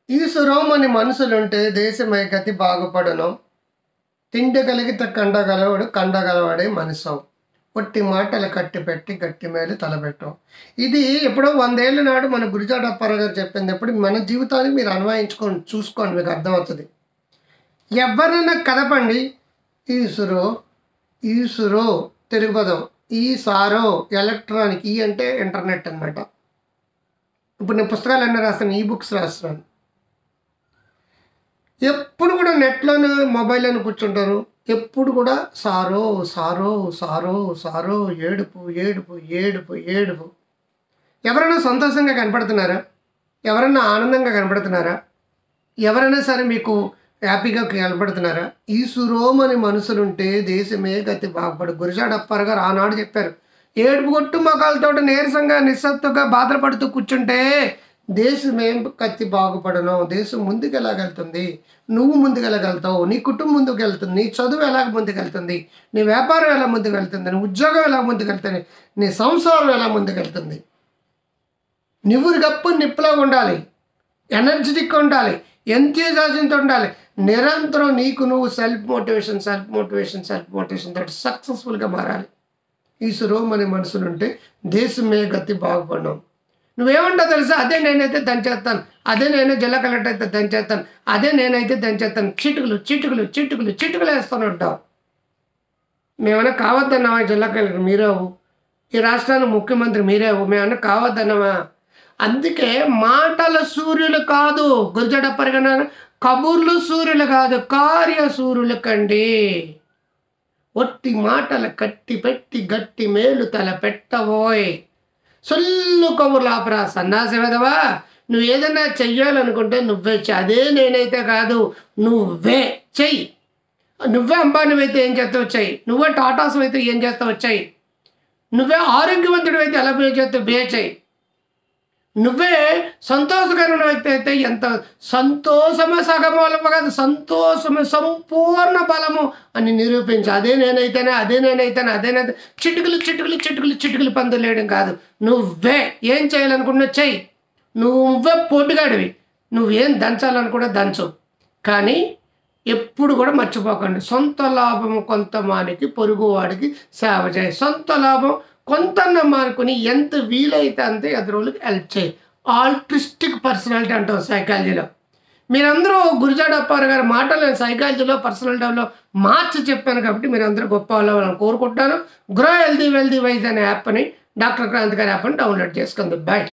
ఈసురోమని మనుషులుంటే దేశమై గతి బాగుపడును. తిండిగలిగితే కండగలవాడు కండగలవాడే మనిషం. ఒట్టి మాటలు కట్టిపెట్టి గట్టి మేలు తలబెట్టం. ఇది ఎప్పుడో 100 ఏళ్ల నాడు మన గురిజాడ అప్పారావు గారు చెప్పింది. ఎప్పుడు మన జీవితానికి మీరు అన్వయించుకోండి, చూసుకోండి, మీకు అర్థమవుతుంది. ఎవరైనా కదపండి, ఈసురో ఈసురో తెలుగు పదం, ఈ సారో ఎలక్ట్రానిక్, ఈ అంటే ఇంటర్నెట్ అనమాట. ఇప్పుడు నేను పుస్తకాలన్నీ రాస్తాను, ఈ బుక్స్ రాస్తున్నాను. ఎప్పుడు కూడా నెట్లోనే మొబైల్లోనే కూర్చుంటారు. ఎప్పుడు కూడా సారో సారో సారో సారో, ఏడుపు ఏడుపు ఏడుపు ఏడుపు. ఎవరైనా సంతోషంగా కనపడుతున్నారా? ఎవరైనా ఆనందంగా కనపడుతున్నారా? ఎవరైనా సరే మీకు హ్యాపీగా కనపడుతున్నారా? ఈసురోమని మనుషులుంటే దేశమే గతి బాగుపడు. గురిజాడ అప్పారావు గారు ఆనాడు చెప్పారు. ఏడుపు కొట్టు మొఖాలతో నీరసంగా నిస్సత్తుగా బాధపడుతూ కూర్చుంటే దేశమేం గతి బాగుపడను. దేశం ముందుకెళ్ళగలుగుతుంది, నువ్వు ముందుకెళ్ళగలుగుతావు, నీ కుటుంబం ముందుకెళ్తుంది, నీ చదువు ఎలా ముందుకెళ్తుంది, నీ వ్యాపారం ఎలా ముందుకెళ్తుంది, నీ ఉద్యోగం ఎలా ముందుకెళ్తుంది, నీ సంసారం ఎలా ముందుకెళ్తుంది. నువ్వు గప్పు నిప్పులా ఉండాలి, ఎనర్జెటిక్గా ఉండాలి, ఎంతజాజంతో ఉండాలి. నిరంతరం నీకు నువ్వు సెల్ఫ్ మోటివేషన్ తోటి సక్సెస్ఫుల్గా మారాలి. ఈసురోమని మనుషులుంటే దేశమే గతి బాగుపడను. నువ్వేమంటావు తెలుసా? అదే నేనైతే దంచేస్తాను, అదే నేనే జిల్లా కలెక్టర్ అయితే దంచేస్తాను, అదే నేనైతే దంచేస్తాను. చిటుకులు చిటుకులు చిటుకులు చిటుకులు వేస్తూనే ఉంటావు. మేమన్నా కావద్దన్నావా? జిల్లా కలెక్టర్ మీరేవు, ఈ రాష్ట్రానికి ముఖ్యమంత్రి మీరేవు, మేమన్నా కావద్దన్నావా? అందుకే మాటల సూర్యులు కాదు, గురిజాడ అప్పారావు గారు కబుర్లు సూర్యులు కాదు, కార్య సూర్యులు కండి. ఒట్టి మాటలు కట్టి పెట్టి గట్టి మేలు తల పెట్టబోయ్. సొల్లు కబుర్లు ఆపరా సన్నాసి వెధవా. నువ్వు ఏదైనా చెయ్యాలనుకుంటే నువ్వే చెయ్యి, అదే నేనైతే కాదు, నువ్వే చెయ్యి. నువ్వే అంబానీ అయితే ఏం చేస్తావు చెయ్యి, నువ్వే టాటాస్ అయితే ఏం చేస్తావు చెయ్యి, నువ్వే ఆరోగ్యవంతుడు అయితే ఎలా బే చేస్తావు బే చెయ్యి, నువ్వే సంతోషకరమైన వ్యక్తి అయితే ఎంత సంతోషమే సగం బలము కాదు, సంతోషమే సంపూర్ణ బలము అని నిరూపించు. అదే నేనైతేనే చిటుకులు చిటుకులు చిటుకులు చిటుకులు పందులేయడం కాదు. నువ్వే ఏం చేయాలనుకున్నా చెయ్యి. నువ్వే పోటుగాడివి, నువ్వేం దంచాలనుకున్నా దంచు. కానీ ఎప్పుడు కూడా మర్చిపోకండి, సొంత లాభం కొంత మానికి పొరుగువాడికి సేవ చేయి. సొంత లాభం కొంత మానుకుని ఎంత వీలైతే అంతే ఎదురులకు హెల్ప్ చేయి. ఆల్ట్రిస్టిక్ పర్సనాలిటీ అంటాం సైకాలజీలో. మీరందరూ గురిజాడ అప్పారావు గారి మాటలు నేను సైకాలజీలో పర్సనాలిటీలో మార్చి చెప్పాను కాబట్టి మీరందరూ గొప్ప వాళ్ళని కోరుకుంటాను. గ్రో హెల్దీ వెల్దీ వైజ్ అనే యాప్ని, డాక్టర్ క్రాంతి గారి యాప్ని డౌన్లోడ్ చేసుకుంది. బాయ్.